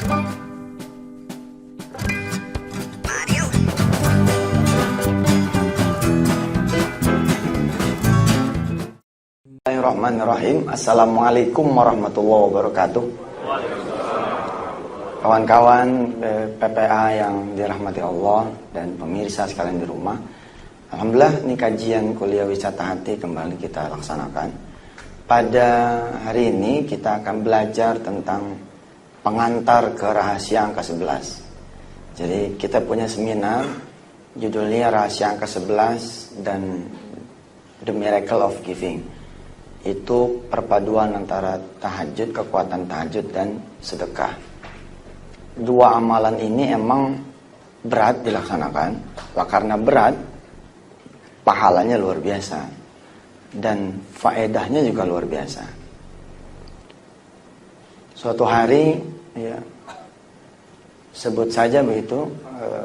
Bismillahirrahmanirrahim. Assalamualaikum warahmatullahi wabarakatuh. Kawan-kawan PPA yang dirahmati Allah dan pemirsa sekalian di rumah, alhamdulillah ini kajian kuliah wisata hati kembali kita laksanakan. Pada hari ini kita akan belajar tentang pengantar ke rahasia angka 11. Jadi kita punya seminar judulnya Rahasia Angka 11 dan The Miracle of Giving. Itu perpaduan antara tahajud, kekuatan tahajud dan sedekah. Dua amalan ini emang berat dilaksanakan. Karena berat, pahalanya luar biasa dan faedahnya juga luar biasa. Suatu hari, ya, sebut saja begitu,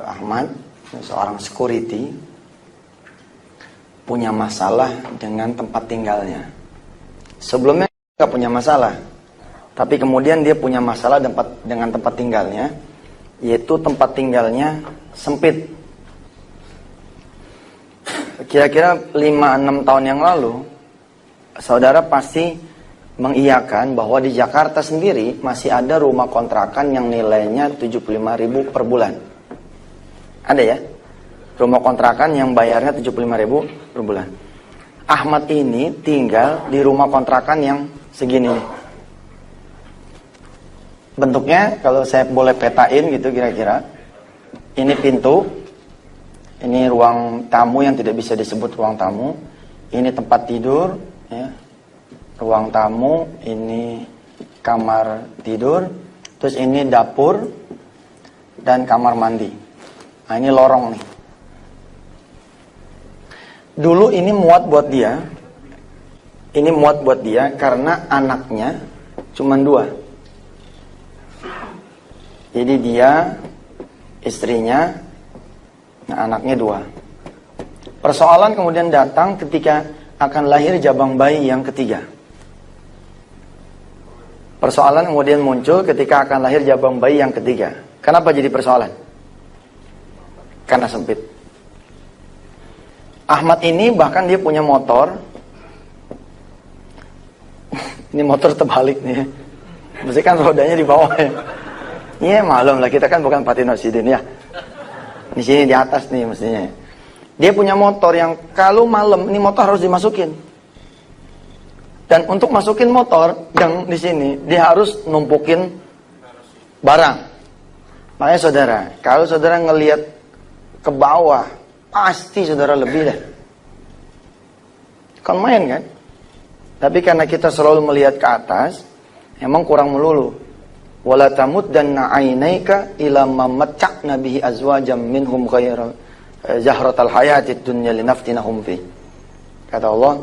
Ahmad, seorang security, punya masalah dengan tempat tinggalnya. Sebelumnya nggak punya masalah, tapi kemudian dia punya masalah dengan tempat tinggalnya, yaitu tempat tinggalnya sempit. Kira-kira 5-6 tahun yang lalu, saudara pasti mengiyakan bahwa di Jakarta sendiri masih ada rumah kontrakan yang nilainya 75.000 per bulan. Ada ya? Rumah kontrakan yang bayarnya 75.000 per bulan. Ahmad ini tinggal di rumah kontrakan yang segini nih. Bentuknya kalau saya boleh petain gitu kira-kira, ini pintu, ini ruang tamu yang tidak bisa disebut ruang tamu, ini tempat tidur, ya, ruang tamu, ini kamar tidur, terus ini dapur dan kamar mandi. Nah ini lorong nih. Dulu ini muat buat dia. Ini muat buat dia karena anaknya cuma 2. Jadi dia, istrinya, anaknya 2. Persoalan kemudian datang ketika akan lahir jabang bayi yang ketiga. Persoalan kemudian muncul ketika akan lahir jabang bayi yang ketiga. Kenapa jadi persoalan? Karena sempit. Ahmad ini bahkan dia punya motor. Ini motor terbalik nih. Mesti kan rodanya di bawah ya. Iya malum lah, kita kan bukan Patinosidin ya. Di sini di atas nih mestinya. Dia punya motor yang kalau malam ini motor harus dimasukin. Dan untuk masukin motor yang di sini dia harus numpukin barang. Makanya saudara, kalau saudara ngelihat ke bawah, pasti saudara lebih deh. Kan main kan? Tapi karena kita selalu melihat ke atas, emang kurang melulu. Wala tamuddanna 'ainaika ila ma matta'na bihi azwajam minhum ghairal zahratal hayatid dunya linaftinahum fi. Kata Allah,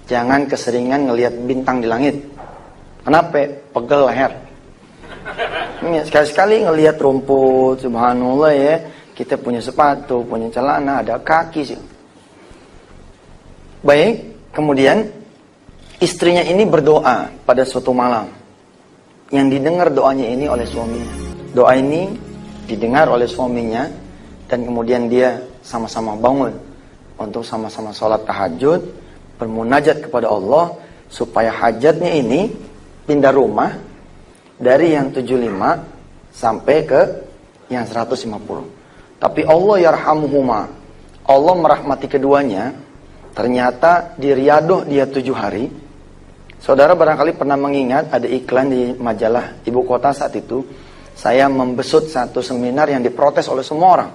jangan keseringan ngelihat bintang di langit. Kenapa? Pegel leher. Sekali-sekali ngelihat rumput, subhanallah ya. Kita punya sepatu, punya celana, ada kaki sih. Baik, kemudian istrinya ini berdoa pada suatu malam. Yang didengar doanya ini oleh suaminya. Doa ini didengar oleh suaminya dan kemudian dia sama-sama bangun untuk sama-sama sholat tahajud, bermunajat kepada Allah supaya hajatnya ini pindah rumah dari yang 75 sampai ke yang 150. Tapi Allah yarhamuhuma, Allah merahmati keduanya. Ternyata di Riyadh dia 7 hari. Saudara barangkali pernah mengingat ada iklan di majalah ibu kota saat itu. Saya membesut satu seminar yang diprotes oleh semua orang,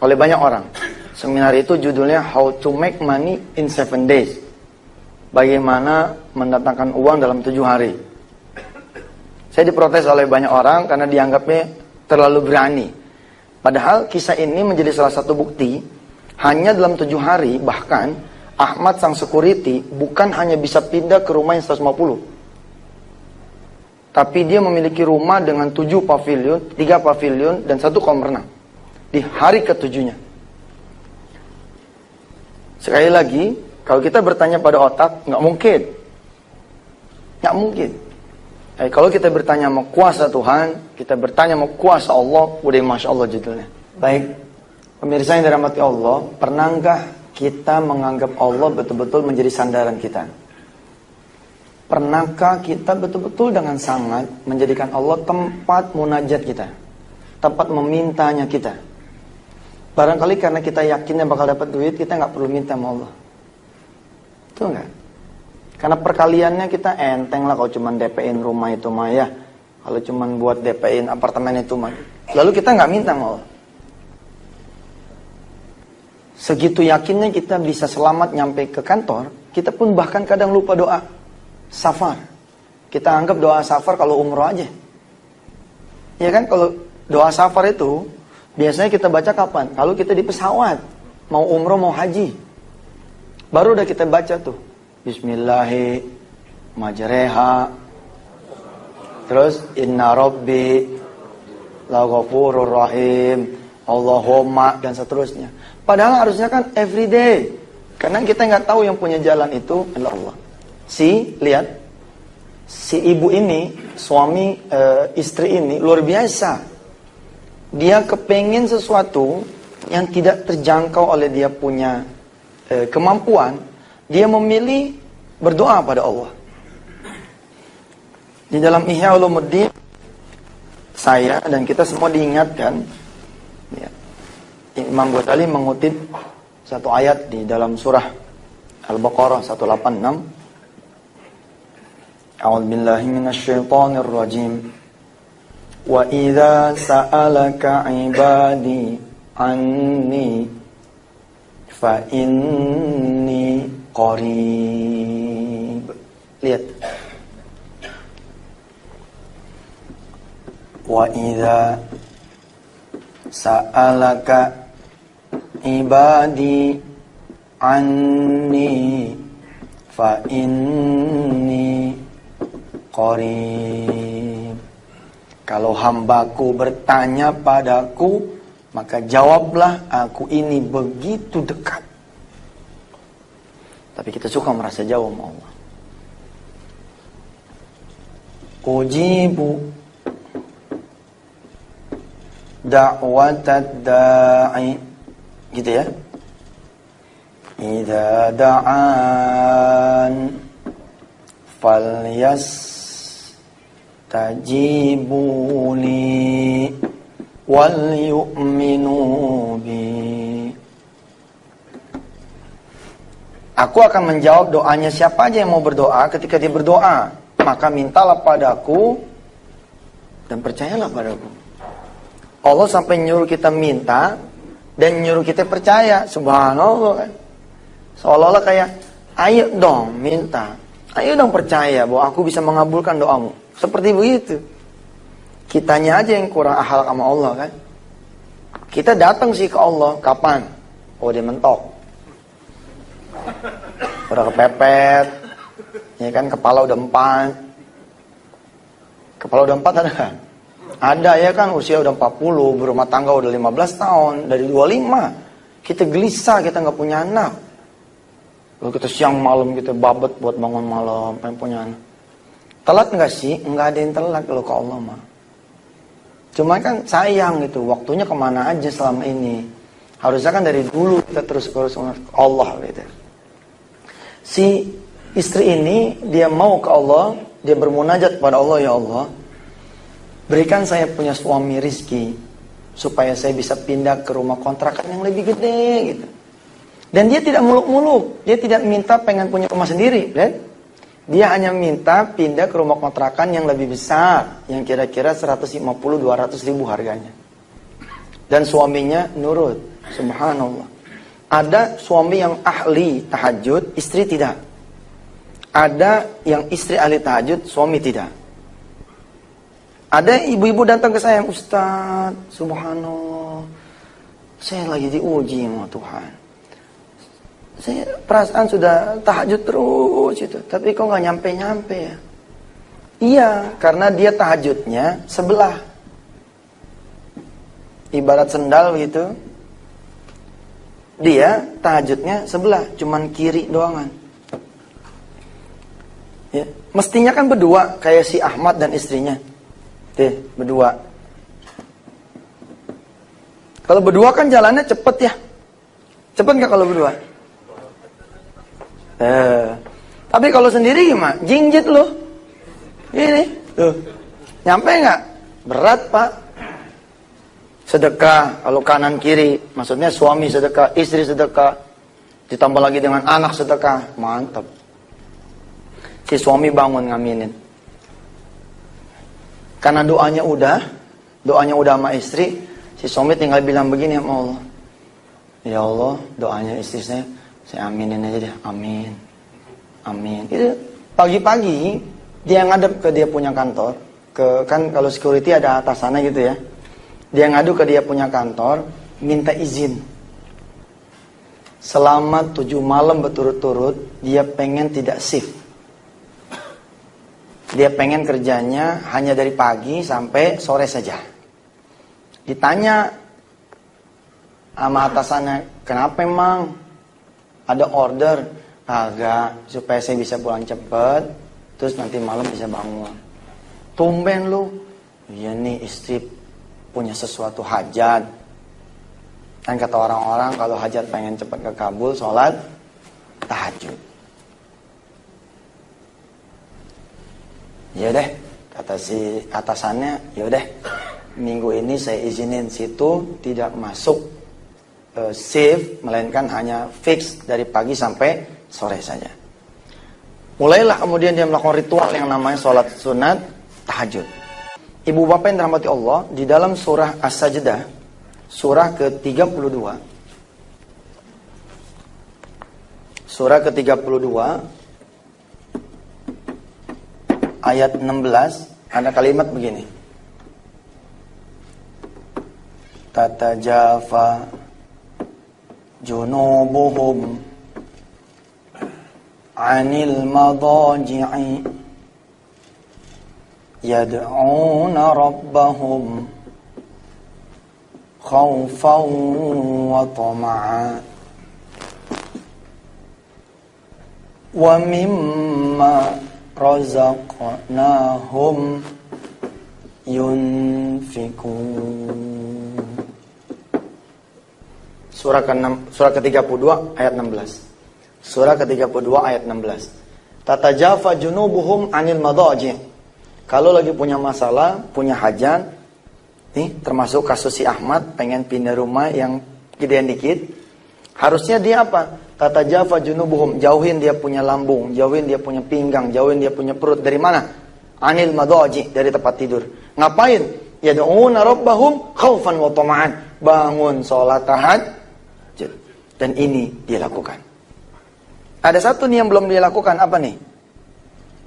oleh banyak orang. Seminar itu judulnya How to Make Money in 7 Days. Bagaimana mendatangkan uang dalam 7 hari. Saya diprotes oleh banyak orang karena dianggapnya terlalu berani. Padahal kisah ini menjadi salah satu bukti, hanya dalam 7 hari, bahkan Ahmad sang security bukan hanya bisa pindah ke rumah yang 150. Tapi dia memiliki rumah dengan 7 pavilion, 3 pavilion, dan 1 kolam renang. Di hari ke-7-nya. Sekali lagi, kalau kita bertanya pada otak, nggak mungkin. Nggak mungkin. Kalau kita bertanya mau kuasa Tuhan, kita bertanya mau kuasa Allah, udah Masya Allah judulnya. Baik, pemirsa yang dirahmati Allah, pernahkah kita menganggap Allah betul-betul menjadi sandaran kita? Pernahkah kita betul-betul dengan sangat menjadikan Allah tempat munajat kita, tempat memintanya kita? Barangkali karena kita yakinnya bakal dapat duit, kita nggak perlu minta sama Allah. Betul nggak? Karena perkaliannya kita enteng lah kalau cuma DP-in rumah itu mah ya. Kalau cuma buat DP-in apartemen itu mah. Lalu kita nggak minta sama Allah. Segitu yakinnya kita bisa selamat nyampe ke kantor, kita pun bahkan kadang lupa doa safar. Kita anggap doa safar kalau umroh aja. Ya kan, kalau doa safar itu biasanya kita baca kapan? Kalau kita di pesawat, mau umroh mau haji. Baru udah kita baca tuh. Bismillahi majreha. Terus inna rabbi laghafurur rahim. Allahumma dan seterusnya. Padahal harusnya kan everyday. Karena kita nggak tahu yang punya jalan itu adalah Allah. Lihat. Si ibu ini, suami istri ini luar biasa. Dia kepengin sesuatu yang tidak terjangkau oleh dia punya kemampuan. Dia memilih berdoa pada Allah. Di dalam Ihya Ulumuddin, saya dan kita semua diingatkan, ya, Imam Ghazali mengutip satu ayat di dalam surah Al-Baqarah 186. A'udzubillahi minasyaitonir rajim. Wa idza sa'alaka 'ibadi anni fa inni qarib. Lihat. Wa idza sa'alaka ibadi anni fa inni qarib. Kalau hambaku bertanya padaku, maka jawablah, aku ini begitu dekat. Tapi kita suka merasa jauh sama Allah. Ujibu da'watad da'i, gitu ya. Idza da'an falyastajibuli wal yu'minu bi. Aku akan menjawab doanya siapa aja yang mau berdoa. Ketika dia berdoa, maka mintalah padaku dan percayalah padaku. Allah sampai nyuruh kita minta dan nyuruh kita percaya. Subhanallah kan. Seolah-olah kayak, ayo dong minta, ayo dong percaya bahwa aku bisa mengabulkan doamu. Seperti begitu. Kitanya aja yang kurang akhlak sama Allah kan. Kita datang sih ke Allah, kapan? Oh, dia mentok. Udah kepepet, ya kan, kepala udah 4. Kepala udah 4 ada kan? Ada ya kan, usia udah 40, berumah tangga udah 15 tahun, dari 25. Kita gelisah, kita nggak punya anak. Lalu kita siang malam kita babet buat bangun malam, pengen punya anak. Telat nggak sih? Nggak ada yang telat kalau ke Allah mah. Cuma kan sayang gitu, waktunya kemana aja selama ini. Harusnya kan dari dulu kita terus Allah gitu. Si istri ini, dia mau ke Allah, dia bermunajat kepada Allah, ya Allah, berikan saya punya suami rizki, supaya saya bisa pindah ke rumah kontrakan yang lebih gede gitu. Dan dia tidak muluk-muluk, dia tidak minta pengen punya rumah sendiri, kan? Dia hanya minta pindah ke rumah kontrakan yang lebih besar, yang kira-kira 150-200 ribu harganya. Dan suaminya nurut, subhanallah. Ada suami yang ahli tahajud, istri tidak. Ada yang istri ahli tahajud, suami tidak. Ada ibu-ibu datang ke saya, Ustaz, subhanallah, saya lagi diuji sama Tuhan. Saya perasaan sudah tahajud terus itu, tapi kok nggak nyampe-nyampe ya? Iya, karena dia tahajudnya sebelah. Ibarat sendal gitu. Dia tahajudnya sebelah, cuman kiri doangan. Ya, Mestinya kan berdua, kayak si Ahmad dan istrinya. Berdua. Kalau berdua kan jalannya cepet ya. Cepet nggak kalau berdua? Tapi kalau sendiri gimana? Jingjit loh. Ini, tuh. Nyampe nggak? Berat pak. Sedekah, kalau kanan kiri, maksudnya suami sedekah, istri sedekah, ditambah lagi dengan anak sedekah, mantap. Si suami bangun ngaminin. Karena doanya udah sama istri, si suami tinggal bilang begini sama Allah. Ya Allah, doanya istri saya aminin aja deh, amin. Amin. Itu pagi-pagi dia ngadep ke dia punya kantor, kan kalau security ada atasannya gitu ya. Dia ngadu ke dia punya kantor, minta izin. Selama 7 malam berturut-turut, dia pengen tidak shift. Dia pengen kerjanya hanya dari pagi sampai sore saja. Ditanya sama atasannya, kenapa emang? Ada order? Agak, supaya saya bisa pulang cepet, terus nanti malam bisa bangun. Tumben lu. Iya nih istri punya sesuatu hajat. Kan kata orang-orang kalau hajat pengen cepat kekabul, sholat tahajud. Ya deh, kata si atasannya, ya udah minggu ini saya izinin situ tidak masuk shift, melainkan hanya fix dari pagi sampai sore saja. Mulailah kemudian dia melakukan ritual yang namanya sholat sunat tahajud. Ibu bapak yang dirahmati Allah, di dalam surah As-Sajdah, surah ke-32, surah ke-32, ayat 16, ada kalimat begini. Tatajafa junubuhum anil madaji'i yad'una rabbahum khawfan wa tama'a wa mimma razaqnahum yunfikun. Surah ke-32 ayat 16. Surah ke-32 ayat 16. Tatajafa junubuhum anil madaji'. Kalau lagi punya masalah, punya hajat, nih termasuk kasus si Ahmad pengen pindah rumah yang gedean dikit, harusnya dia apa? Tatajafa junubuhum, jauhin dia punya lambung, jauhin dia punya pinggang, jauhin dia punya perut. Dari mana? Anil madaji, dari tempat tidur. Ngapain? Yad'una rabbahum khaufan wa tama'an. Bangun sholat tahajud. Dan ini dia lakukan. Ada satu nih yang belum dia lakukan, apa nih?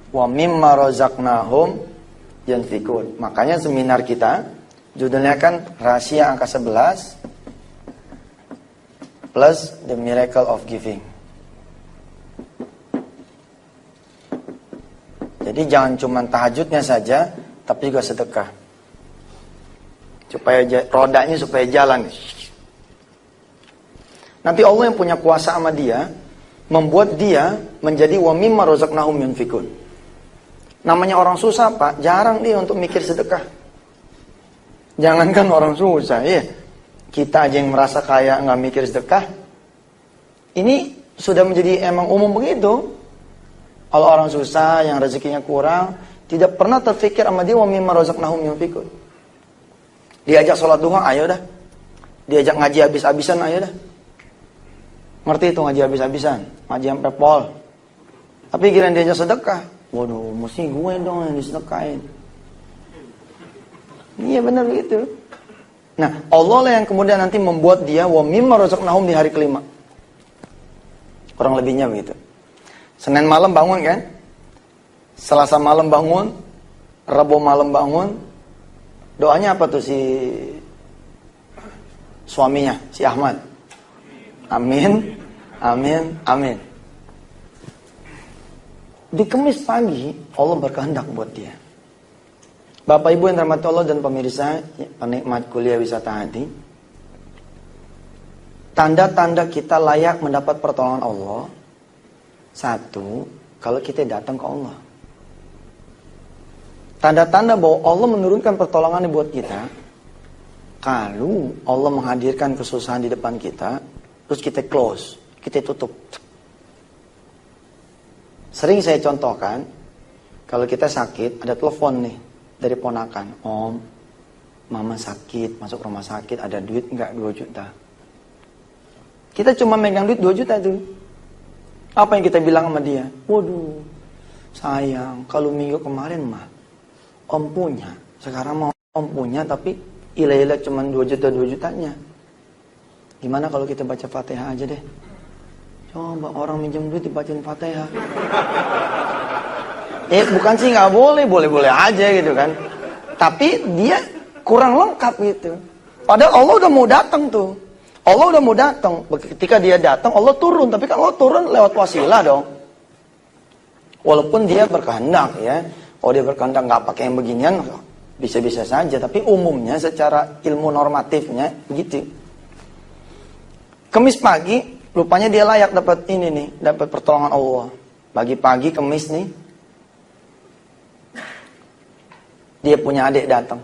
Wa mimma razaqnahum yanfikun. Makanya seminar kita judulnya kan Rahasia Angka 11 plus The Miracle of Giving. Jadi jangan cuma tahajudnya saja, tapi juga sedekah. Supaya rodanya supaya jalan. Nanti Allah yang punya kuasa sama dia, membuat dia menjadi wa mimma razaqnahum yunfikun. Namanya orang susah pak, jarang dia untuk mikir sedekah. Jangankan orang susah, ya. Kita aja yang merasa kaya nggak mikir sedekah. Ini sudah menjadi emang umum begitu. Kalau orang susah, yang rezekinya kurang, tidak pernah terfikir sama dia wa mimma razaqnahum yunfikun. Diajak sholat duha, ayo dah. Diajak ngaji habis-habisan, ayo dah. Ngerti itu ngaji habis-habisan, ngaji sampai pol. Tapi giliran diajak sedekah, waduh, mesti gue dong yang disedekahin. Iya benar begitu. Nah, Allah lah yang kemudian nanti membuat dia wa mimma razaqnahum di hari kelima. Kurang lebihnya begitu. Senin malam bangun kan? Selasa malam bangun, Rabu malam bangun. Doanya apa tuh si suaminya, si Ahmad? Amin, amin, amin. Di Kamis pagi, Allah berkehendak buat dia. Bapak Ibu yang dirahmati Allah dan pemirsa, penikmat kuliah wisata hati. Tanda-tanda kita layak mendapat pertolongan Allah. Satu, kalau kita datang ke Allah. Tanda-tanda bahwa Allah menurunkan pertolongan buat kita, kalau Allah menghadirkan kesusahan di depan kita, terus kita close, kita tutup. Sering saya contohkan, kalau kita sakit, ada telepon nih dari ponakan. Om, mama sakit, masuk rumah sakit, ada duit enggak 2 juta? Kita cuma megang duit 2 juta tuh. Apa yang kita bilang sama dia? Waduh, sayang, kalau minggu kemarin mah Om punya, sekarang mau Om punya tapi ilah-ilah cuma 2 juta 2 jutanya. Gimana kalau kita baca Fatihah aja deh? Coba orang minjem duit dibacain Fatihah. Bukan sih nggak boleh, boleh-boleh aja gitu kan. Tapi dia kurang lengkap gitu. Padahal Allah udah mau datang tuh. Allah udah mau datang. Ketika dia datang, Allah turun. Tapi kan Allah turun lewat wasilah dong. Walaupun dia berkehendak ya. Kalau dia berkehendak nggak pakai yang beginian, bisa-bisa saja. Tapi umumnya secara ilmu normatifnya begitu. Kemis pagi, rupanya dia layak dapat ini nih, dapat pertolongan Allah. Pagi-pagi kemis nih, dia punya adik datang.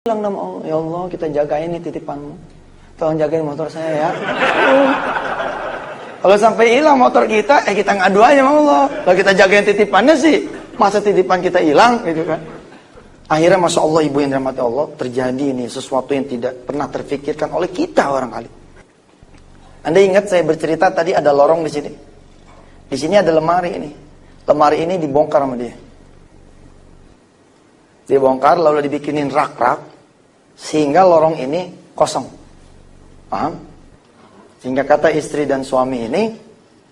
Bilang nama Allah, ya Allah kita jagain nih titipanmu. Tolong jagain motor saya ya. Kalau sampai hilang motor kita, kita ngadu aja sama Allah. Kalau kita jagain titipannya sih, masa titipan kita hilang gitu kan. Akhirnya Masya Allah ibu yang dirahmati Allah, terjadi ini sesuatu yang tidak pernah terfikirkan oleh kita barangkali. Anda ingat saya bercerita tadi ada lorong di sini. Di sini ada lemari ini. Lemari ini dibongkar sama dia. Dibongkar lalu dibikinin rak-rak sehingga lorong ini kosong. Paham? Sehingga kata istri dan suami ini,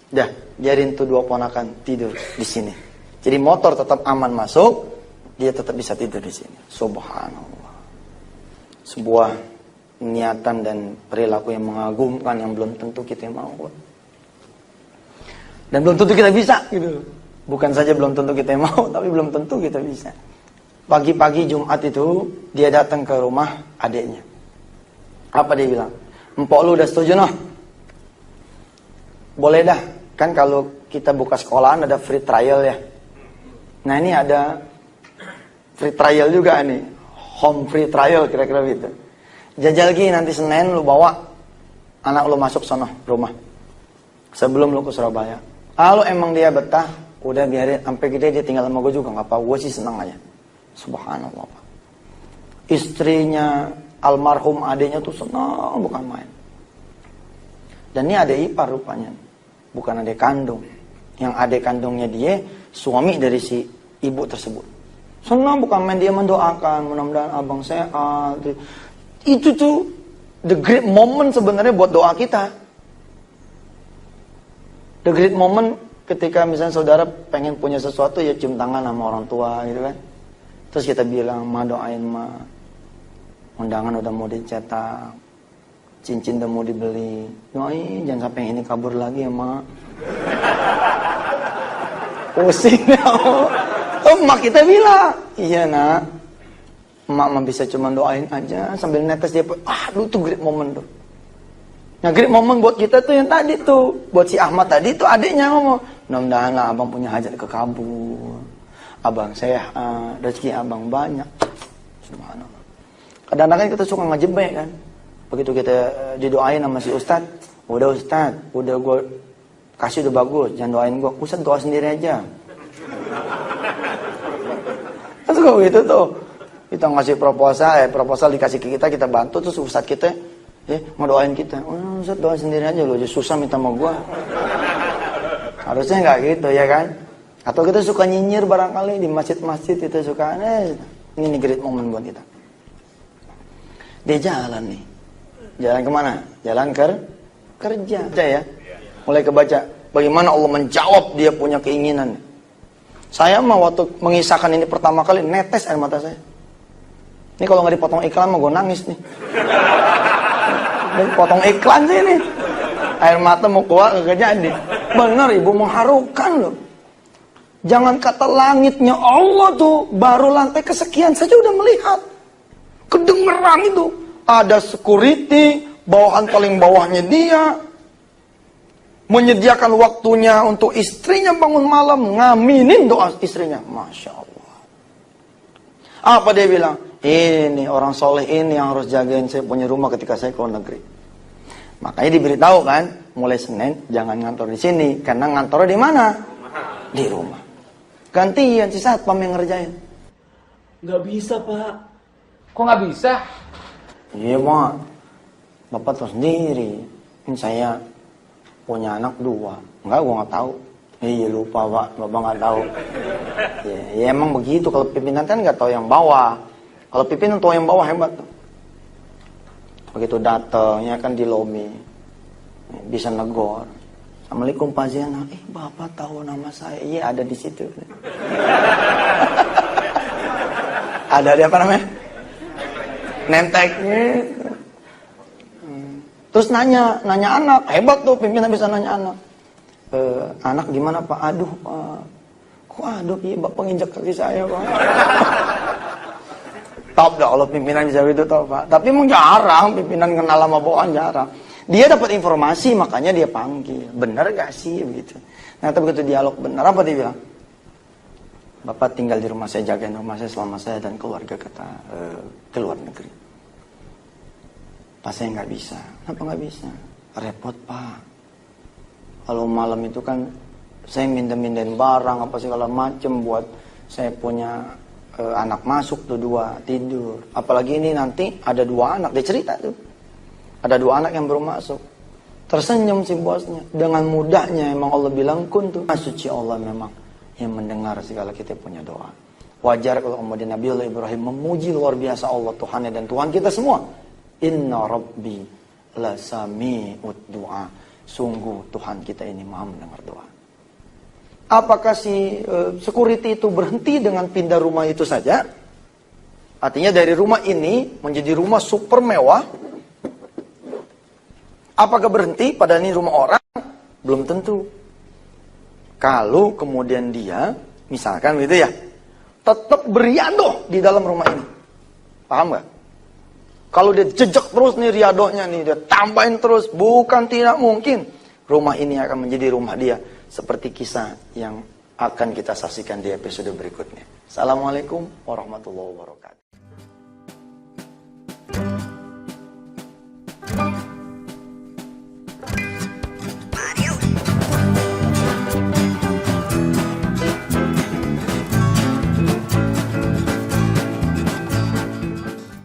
dah biarin tuh dua ponakan tidur di sini. Jadi motor tetap aman masuk, dia tetap bisa tidur di sini. Subhanallah. Sebuah niatan dan perilaku yang mengagumkan yang belum tentu kita mau. Dan belum tentu kita bisa gitu. Bukan saja belum tentu kita mau, tapi belum tentu kita bisa. Pagi-pagi Jumat itu dia datang ke rumah adiknya. Apa dia bilang? Empok lu udah setuju noh? Boleh dah. Kan kalau kita buka sekolahan ada free trial ya. Nah ini ada free trial juga nih. Home free trial kira-kira gitu. Jajal gini nanti Senin lu bawa anak lu masuk sono rumah. Sebelum lu ke Surabaya. Kalau emang dia betah, udah biarin sampai gede dia tinggal sama gue juga nggak apa, gue sih senang aja. Subhanallah Pak. Istrinya almarhum adiknya tuh senang bukan main. Dan ini adik ipar rupanya, bukan adik kandung. Yang adik kandungnya dia suami dari si ibu tersebut. Senang bukan main, dia mendoakan mudah-mudahan abang sehat. Itu tuh the great moment sebenarnya buat doa kita. The great moment ketika misalnya saudara pengen punya sesuatu ya cium tangan sama orang tua gitu kan. Terus kita bilang, ma doain ma, undangan udah mau dicetak, cincin udah mau dibeli, doain jangan sampai ini kabur lagi ya ma. Pusing ya. Oh emak kita bilang, iya nak, emak mah bisa cuma doain aja sambil netes dia. Lu tuh great moment tuh. Nah great moment buat kita tuh yang tadi tuh, buat si Ahmad tadi tuh adiknya ngomong, mudah-mudahan lah abang punya hajat kekabul. Abang sehat, rezeki abang banyak. Subhanallah. Kadang-kadang kita suka ngejebak kan. Begitu kita didoain sama si Ustadz, udah Ustadz, udah gue kasih udah bagus, jangan doain gue. Ustadz doa sendiri aja. Kan suka begitu tuh. Kita ngasih proposal dikasih ke kita bantu, terus Ustadz kita mau doain kita. Ustadz doa sendiri aja loh, susah minta sama gue. Harusnya nggak gitu ya kan. Atau kita suka nyinyir barangkali di masjid-masjid, kita suka ini great moment buat kita. Dia jalan nih. Jalan kemana? Jalan kerja ya. Mulai kebaca bagaimana Allah menjawab dia punya keinginan. Saya mah waktu mengisahkan ini pertama kali netes air mata saya. Ini kalau nggak dipotong iklan mah gue nangis nih. Potong iklan sih nih. Air mata mau keluar gak jadi. Bener ibu, mengharukan loh. Jangan kata langitnya Allah tuh, baru lantai kesekian saja udah melihat. Kedengeran itu. Ada security, bawahan paling bawahnya dia. Menyediakan waktunya untuk istrinya bangun malam. Ngaminin doa istrinya. Masya Allah. Apa dia bilang? Ini orang soleh ini yang harus jagain saya punya rumah ketika saya keluar negeri. Makanya diberitahu kan, mulai Senin jangan ngantor di sini. Karena ngantornya di mana? Di rumah. Gantian si satpam yang ngerjain. Nggak bisa Pak. Kok nggak bisa? Iya Pak, Bapak tahu sendiri. Ini saya punya anak 2. Enggak, gua nggak tahu. Iya lupa Pak, Bapak nggak tahu. Ya emang begitu, kalau pimpinan kan nggak tahu yang bawah. Kalau pimpinan tahu yang bawah hebat tuh. Begitu datang, ya kan di lobi. Bisa negor. Assalamualaikum Pak Zainal. Bapak tahu nama saya? Iya ada di situ. Ada di apa namanya? Nenteknya. Terus nanya anak. Hebat tuh pimpinan bisa nanya anak. Anak gimana Pak? Aduh Pak. Kok aduh? Iya Bapak nginjak kaki saya Pak. Top dah kalau pimpinan bisa begitu tau Pak. Tapi emang jarang pimpinan kenal sama bawahan, jarang. Dia dapat informasi makanya dia panggil. Benar gak sih begitu? Nah tapi begitu dialog benar, apa dia bilang? Bapak tinggal di rumah saya, jagain rumah saya selama saya dan keluarga ke luar negeri. Pak saya nggak bisa. Kenapa nggak bisa? Repot Pak. Kalau malam itu kan saya mindahin barang apa segala macem buat saya punya anak masuk tuh 2 tidur. Apalagi ini nanti ada 2 anak, dia cerita tuh. Ada 2 anak yang baru masuk. Tersenyum si bosnya. Dengan mudahnya emang Allah bilang kun tuh. Suci Allah memang yang mendengar segala kita punya doa. Wajar kalau kemudian Nabi Ibrahim memuji luar biasa Allah Tuhannya dan Tuhan kita semua. Inna Rabbi lasami'ud du'a. Sungguh Tuhan kita ini maha mendengar doa. Apakah si security itu berhenti dengan pindah rumah itu saja? Artinya dari rumah ini menjadi rumah super mewah. Apakah berhenti padahal ini rumah orang? Belum tentu. Kalau kemudian dia, misalkan gitu ya, tetap beriadoh di dalam rumah ini. Paham gak? Kalau dia jejak terus nih riadohnya nih, dia tambahin terus, bukan tidak mungkin. Rumah ini akan menjadi rumah dia. Seperti kisah yang akan kita saksikan di episode berikutnya. Assalamualaikum warahmatullahi wabarakatuh.